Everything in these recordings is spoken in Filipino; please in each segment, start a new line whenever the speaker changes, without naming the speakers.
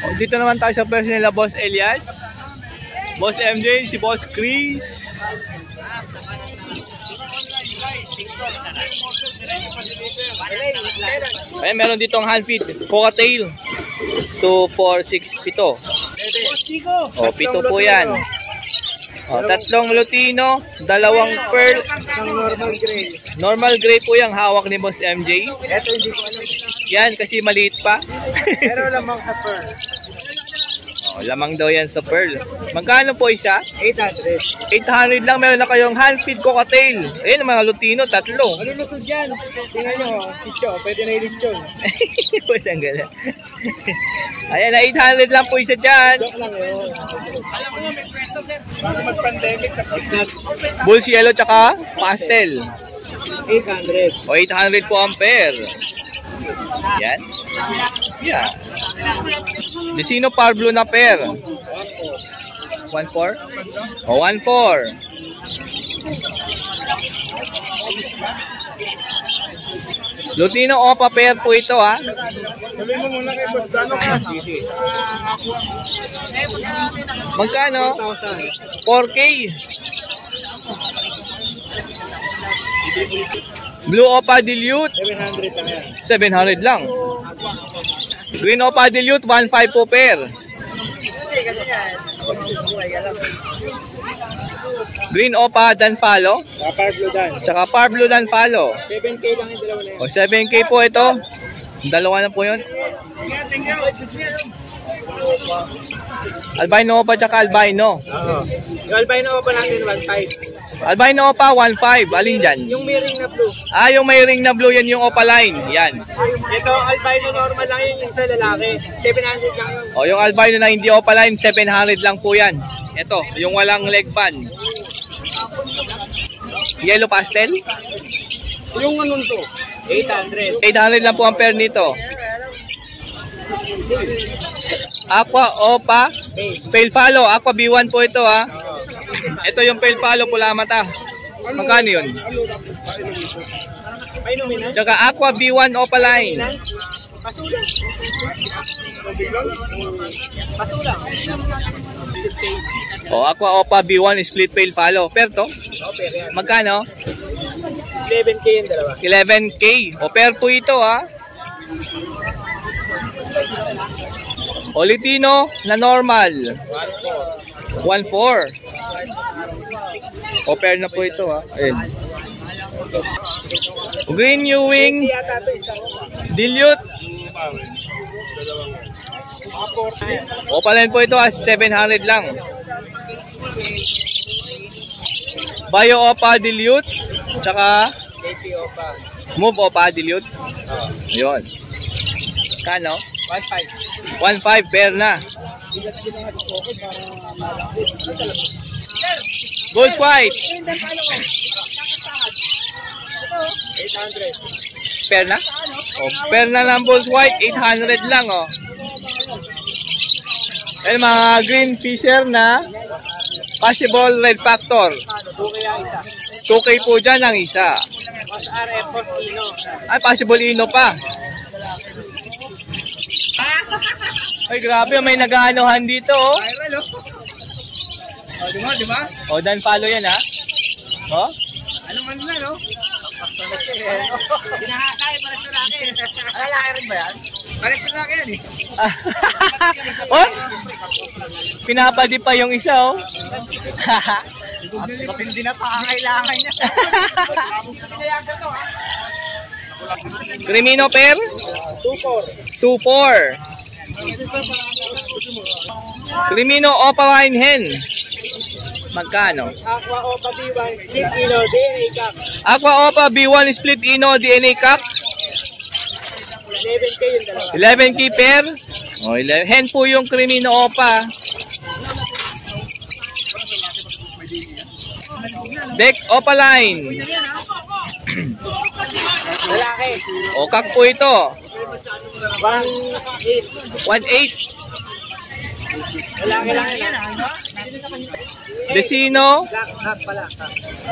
O, dito naman tayo sa person nila, Boss Elias, Boss MJ, si Boss Chris. Ayan, meron ditong handfeed, cocktail. 2, 4, 6, 7. O, 7 po yan. O, 3 Lutino, 2 Pearl. Normal gray po yung hawak ni Boss MJ.
Ito hindi ko alam.
Yan, kasi maliit pa.
Pero lamang sa pearl.
O, lamang daw yan sa Pearl. Magkano po isa?
800.
800 lang. Meron na kayong handfeed cocktail. Ayun, mga Lutino, 3.
Ano lusod yan? Tingnan nyo, sityo. Pwede na ilitsyon.
Boss, ang gala. Ayan, na 800 lang po isa dyan.
Joke lang yun. Alam mo, may presto, sir. Para mag-pandemic.
Bulls yellow tsaka pastel.
800.
O, 800 po ang pair. Yan. Yan. Decino Par Blue na pair. 1.4? O, 1.4. Lutino Opa pair po ito, ha.
Sabi mo muna kay Bodsano ka.
Magkano? 4K. Blue Opa Dilute,
700 lang yan.
700 lang. Green Opa Dilute, 1.5 po pair. Green Opa Danfalo,
Par Blue Dan.
tsaka Par Blue Danfalo.
7K lang yung dalawa na yan.
O, 7K po ito. Dalawa na po yun. Albino Opa tsaka Albino.
Oo. Yung albino pa natin 1.5.
Albino Opa, 1.5. Alin dyan?
Yung may ring na blue.
Ah, yung may ring na blue, yan yung Opaline. Yan.
Ito, albino normal lang yun, yung sa lalaki. 700 lang yun.
O, yung albino na hindi Opaline, 700 lang po yan. Ito, yung walang leg band. Yellow pastel?
Yung anong to? 800.
800 lang po ang pair nito. Aqua Opa Pale Follow. Aqua B1 po ito, ha. Ito yung Pale Follow, pula mata. Magkano yun? Tsaka Aqua B1 Opaline. O, Aqua Opa B1 Split Pale Follow. Pair to? Magkano?
11K yung dalawa.
11K. O, pair po ito, ha. Olitino na normal. 1.4. O, pair na po ito, ha. Ayun. Green Ewing Dilute. Opaline po ito, ha. 700 lang. Bio Opa Dilute. Tsaka Move Opa Dilute. Yun. Kano? 1.5. 1.5 pair na. Bulls White. 800. Pair na? Oh, pair na lang Bulls White. 800 lang, oh. Ayan, mga green fisher na possible red factor. 2K po dyan ang isa. Ay, possible ino pa. Ay, grabe, may nag-aanohan dito, oh.
O, diba?
O, dan follow yan, ha? O?
Anong man na, no? Pinahakay para sa laki. Lalaki rin ba yan? Para sa laki yan, eh.
Oh? Pinapadi pa yung isa, oh.
Hindi na pakakailangan niya.
Crimino pair?
2.4.
2.4. Crimino Opaline Hen. Magkano?
Aqua Opa B1, Split Ino, DNA Cup.
Aqua Opa B1 Split Ino DNA Cup.
11K yung dalawa.
11K pair. O, 11. Hen po yung Crimino Opa. Deck Opaline.
Lalaki.
O, kak po ito.
1.8.
1.8.
Lalaki lang yan.
Desino.
Kak pala.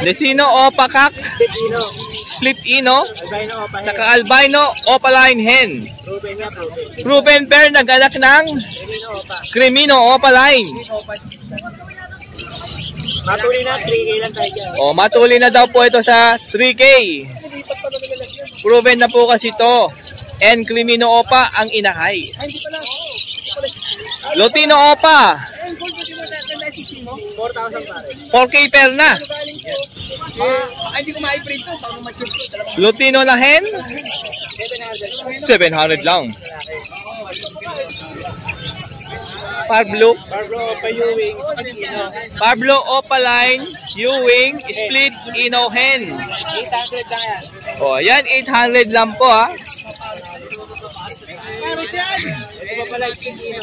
Desino Opa Kak.
Pipino.
Split Ino.
Albino o pahe.
Saka Albino Opaline Hen.
Ruben niya, Ruben.
Proven pair nag-anak ng
Pipino o pa.
Crimino Opaline.
Matuli na, 3K lang tayo dyan.
O, matuli na daw po ito sa 3K. Proven na po kasi ito. And Crimino Opa ang inahay. Lutino Opa.
4,000 pare.
4K pair na.
Hindi ko ma-print to.
Lutino na hen. 700 lang. Pablo.
Pablo, pa-Ewing.
Pablo Opaline, Ewing, Split Ino Hen.
800 lang yan.
O, yan 800 lang po ha.
Ito pa pala yung Pipino.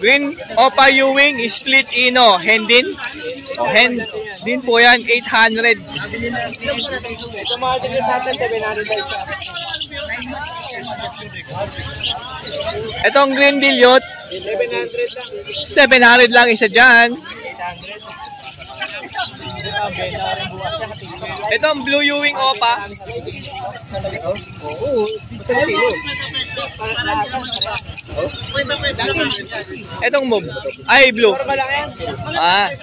Green Opa Ewing, Split Ino, Hen din. O, hen din po yan, 800.
Ito mga tigil natin, 700 tayo siya.
Itong Green Dilute,
700 lang.
700 lang isa dyan.
800.
Itong Blue Ewing Opa, itong Move. Ay, Blue. Ah,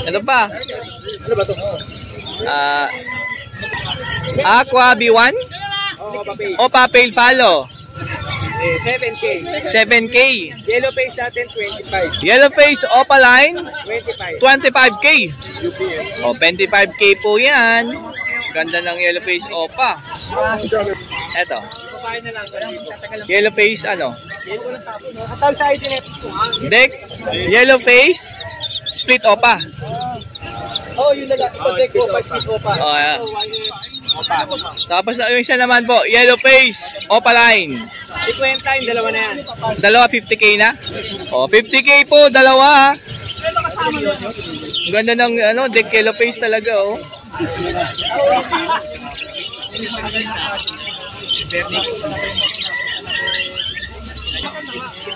ito pa.
Ano ba ito?
Aqua B1, Opa Pale Palo,
7K.
7K.
Yellow face natin, 25.
Yellow Face Opaline,
25.
25K.
UPS.
O, 25K po yan. Ganda ng Yellow Face Opa. Eto.
Kumain na lang.
Yellow Face ano?
Atal sa ID net.
Deck. Yellow Face. Split Opa.
Oh, yun na lang. Ito, deck ko, 5 ko pa.
O, yan. Tapos yung isa naman po, Yellow Face Opaline.
50 yung dalawa na yan.
Dalawa 50K na. O, 50K po, dalawa. Ganda ng ano, deck Yellow Face talaga oh.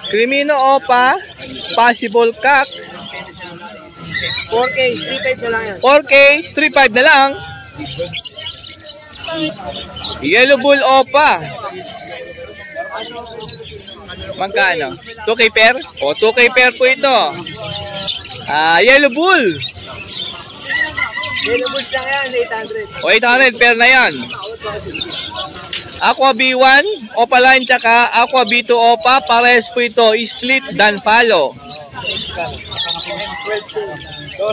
Crimino Opa, Possible Kak,
4K, 3 na lang yan.
4K, 3.5 na lang. Yellow Bull Opa. Magkano? 2K pair? O, 2K pair po ito. Yellow Bull.
Yellow boots lang yan, 800.
O, 800 pair na yan. Aqua B1, Opaline, tsaka Aqua B2 Opa. Pares po ito. Split dan follow.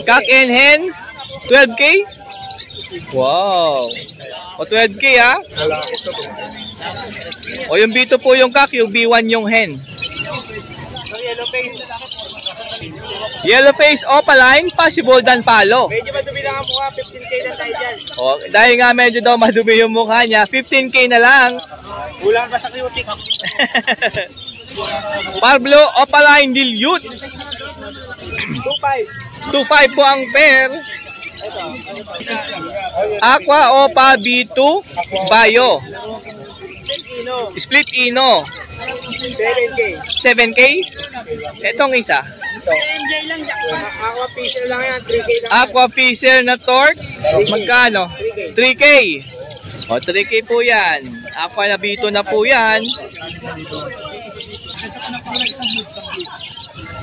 Kak and hen, 12K? Wow. O, 12K ha? O, yung B2 po yung kak, yung B1 yung hen.
So, yellow face.
Yellow Face Opaline, Possible dan follow.
Medyo madumi lang ang mukha, 15K lang tayo dyan.
O, dahil nga medyo daw madumi yung mukha niya, 15K na lang.
Kulang ka sa cutic.
Pablo Opaline Dilute,
2.5.
2.5 po ang pair. Aqua Opa B2 Bayo,
Ino,
Split Ino,
7K.
7K. Etong isa,
Aqua Fisher lang yan, 3K lang.
Aqua Fisher na torque, magkano? 3K. O, 3K po yan. Aqua na B2 na po yan.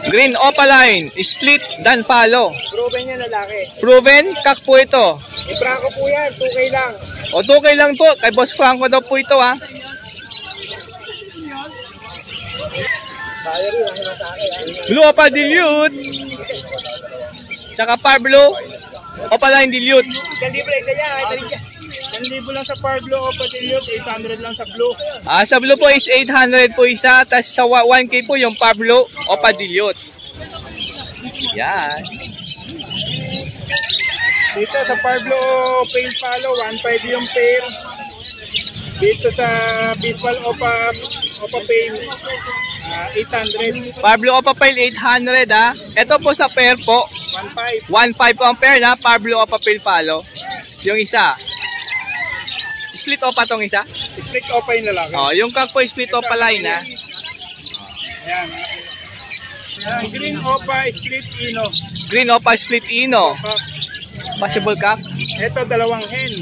Green Opaline, Split dan follow.
Proven yan lalaki.
Proven, kak po ito.
Franco po yan, 2K lang.
O, 2K lang po. Kay Boss Franco daw po ito ha. Blue Opa Dilute. Tsaka Pablo Opaline Dilute.
Isang libre, isa yan. Isang libo lang sa Pablo o Patilio, 800 lang sa Blue.
Sa Blue po is 800 po isa. Tapos sa 1K po yung Pablo Opa Dilute. Yan.
Dito sa Pablo Pale Palo, 1.5 yung pair. Dito sa Bisbal Opa Pale, 800.
Pablo Opa Pale 800 ha. Ito po sa pair po.
1.5.
1.5 po ang pair na Pablo Opa Pale Palo. Yung isa. split opa tong isa?
Split opa yung lalaki.
Oh, yung kak po split opa line ha.
Ayan. Ayan, green opa, split ino.
Green opa split ino. Possible kak?
Ito, dalawang hen.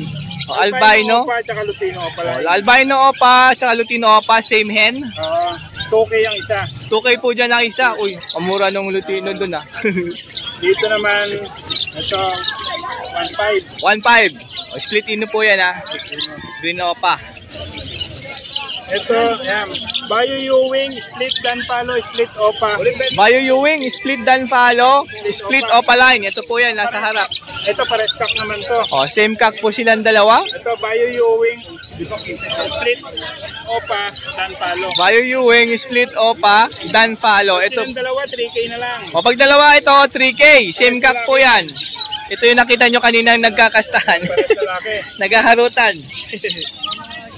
Albino
opa, tsaka Lutino opa lang.
Albino opa, tsaka Lutino opa, same hen.
2K ang isa.
2K po dyan ang isa. Uy, ang mura nung Lutino dun ah.
Dito naman, ito, 1.5.
1.5. Split ino po yan ah. Green opa.
Ito, yan. Bayo Ewing, split dan palo, split opa.
Bayo Ewing, split dan palo, split opa line. Ito po yan, nasa harap.
Ito, parestock naman to.
Oh, same kak po silang dalawa.
Ito, Bayo Ewing, split opa, dan palo.
Bayo Ewing, split opa, dan palo.
Ito,
Ito.
dalawa, 3K na lang.
O pag dalawa ito, 3K. Same kak po yan. Ito yung nakita nyo kanina nagkakastahan. Naghaharutan.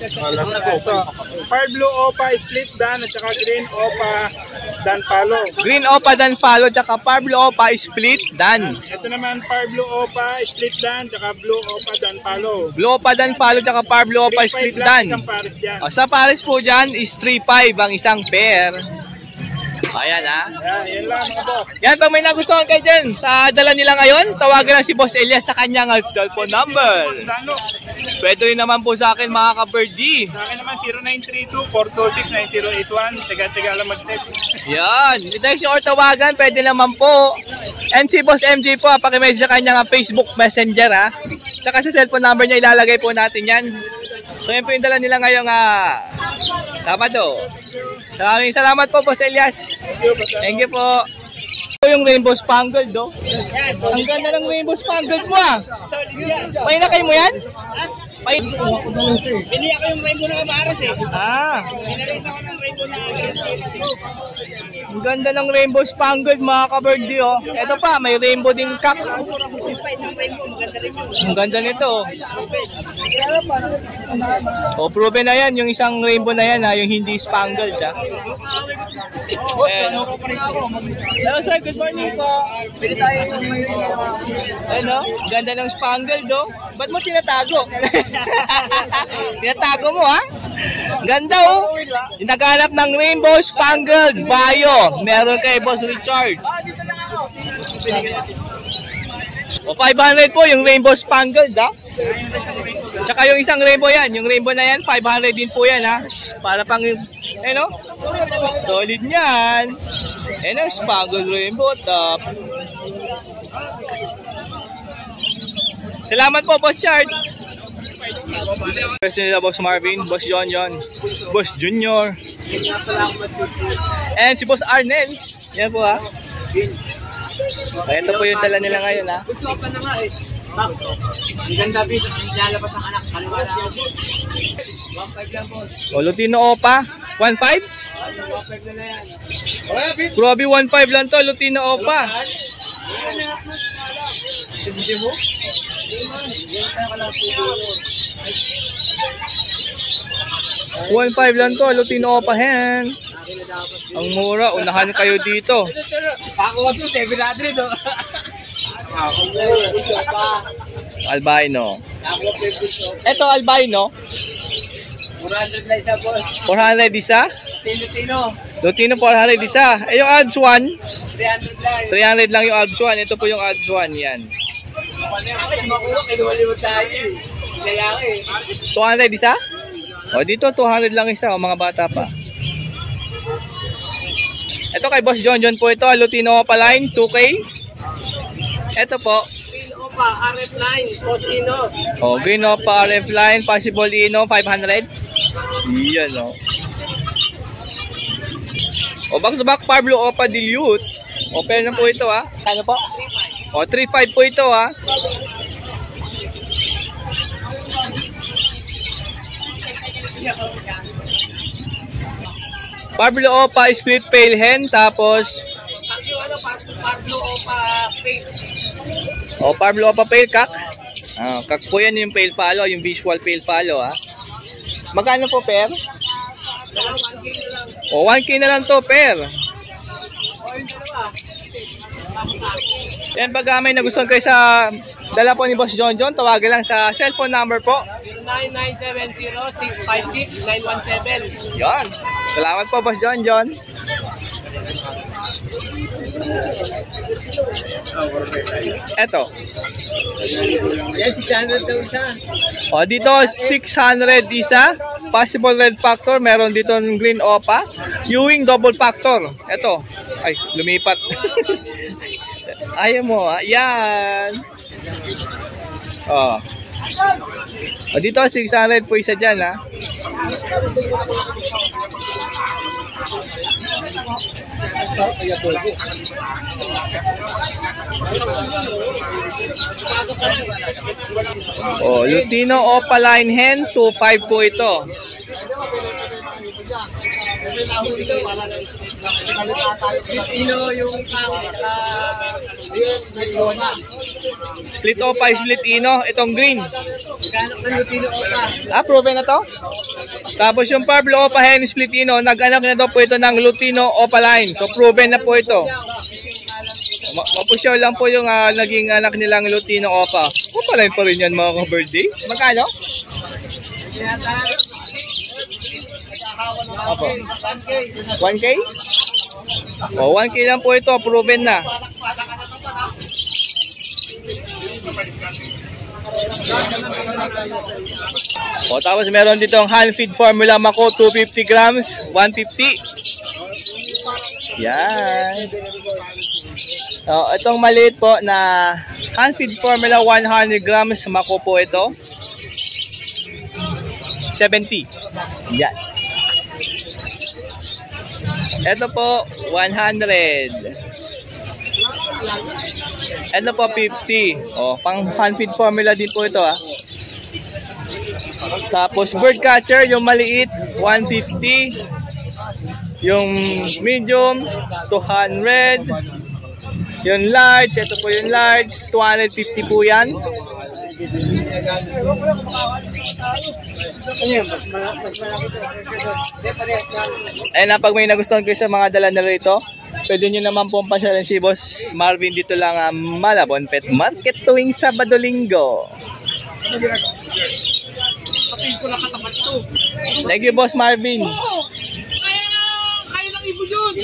Ito, Fire Blue opa, split dan, at saka green opa, dan palo.
Green opa, dan palo, tsaka parblo opa, split, dan.
Ito naman, Fire Blue opa, split dan, tsaka blue opa, dan palo.
Blue opa, dan palo, tsaka parblo opa, split,
3.5 lang
dan.
isang pares dyan.
O, sa pares po dyan is 3.5 ang isang pair. Ayan ha.
Yan lang mga boss.
Yan, pag may nagustuhan kayo dyan sa dala nila ngayon, tawagan lang si Boss Elias sa kanyang cellphone number.
Sano?
Pwede rin naman po sa akin mga ka-birdie.
Sa akin naman 0932-426-9081. Tiga-tiga lang mag-text.
Yan, i-text or tawagan, pwede naman po. And si Boss MJ po, pakimessage sa kanyang Facebook Messenger ha. Tsaka sa cellphone number niya, ilalagay po natin yan. So yan po yung dala nila ngayong Sabado. Maraming salamat po, Boss Elias. Thank you po. Ito yung rainbow spangled, do. Ang ganda ng rainbow spangled mo ah. Painakay mo yan?
Bili ako yung rainbow na kamaras eh. Pinarita ko ng rainbow na
Ang ganda ng rainbow spangled mga ka-birdie oh. Ito pa, may rainbow din kak. Ang ganda nito. O, proven na yan, yung isang rainbow na yan ha, yung hindi spangled ha. Hello sir, good morning po. Ano? Ganda ng spangled oh. Ba't mo tinatago? Tinatago mo ha? Ganda oh. Naghanap ng rainbow spangled bayo. Meron kay Boss Richard. O 500 po yung rainbow spangled ha. Tsaka yung isang rainbow yan. Yung rainbow na yan 500 din po yan ha. Para pang ano? Solid yan. Ano spangled rainbow top. Salamat po Boss Chard. First nila Boss Marvin, Boss John, Boss Junior, and si Boss Arnel. Yan po ha. Ito po yung dala nila ngayon ha.
Ganda bit, lalabas ang anak.
O Lutino Opa, 1.5? Grabe 1.5 lang to, Lutino Opa. 1.5 lang to, Lutino Opa hen. Ang mura, unahan kayo dito.
Ako ito, 700 oh.
Albino. Ito albino.
400 na isa boss.
400 isa?
Lutino.
Lutino 400 isa. Eh yung odds 1?
300 lang.
300 lang yung odds 1. Ito po yung odds 1 yan.
Kasi makulok, kinuwalimod tayo eh. Lalaki eh.
200 isa? O dito 200 lang isa o mga bata pa. Ito kay Boss John po ito, Lutino Opa line 2K. Ito po.
Green Opa, RF line, Boss Ino.
O Green Opa RF line, possible Ino 500. Yan o. O back to back Pablo Opa Dilute. O pero na po ito ha. Ano po? O 3.5 po ito ha. Pablo Opa split pale hen, tapos
Pablo Opa Pale.
o Pablo Opa pale kak. Kak po yan yung pale palo, yung visual pale palo ha. Magkano po pair? O 1K na lang to pair. Yan pag may nagustuhan kayo sa dala po ni Boss John John. Tawagan lang sa cellphone number po.
09970656-917.
Yan. Salamat po, Boss John John. Eto.
Yan, 600 daw siya.
O, dito 600 isa. Possible red factor. Meron dito green opa. Ewing double factor. Eto. Ay, lumipat. Ayaw mo, ha? Yan. O. O, dito 600 po isa dyan, ha? Oh, Lutino Opaline Hen, 2.5 po ito. Split Opa, split Ino, itong green. Proven na to? Tapos yung Pablo Opa Hen, split Ino, nag-anak na to po ito ng Lutino Opaline. So proven na po ito. Mapusyaw lang po yung naging anak nilang Lutino Opa. Opaline pa rin yan mga ka-birthday. Magkano? Opo. 1K? O, 1K lang po ito. Proven na. O, tapos meron dito ang hand feed formula Mako 250 grams, 150. Yan. O, itong maliit po na hand feed formula 100 grams Mako po ito. 70. Yan. Ito po 100. Ito po 50. O, pang hand feed formula din po ito Tapos bird catcher, yung maliit 150. Yung medium 200. Yung large, ito po yung large 250 po yan. Pag may nagustuhan kayo sa mga dala na rito, pwede nyo naman pong pasyalan si Boss Marvin dito lang Malabon Pet Market tuwing Sabado-Linggo. Thank you, Boss Marvin.
Kaya lang ibo yun.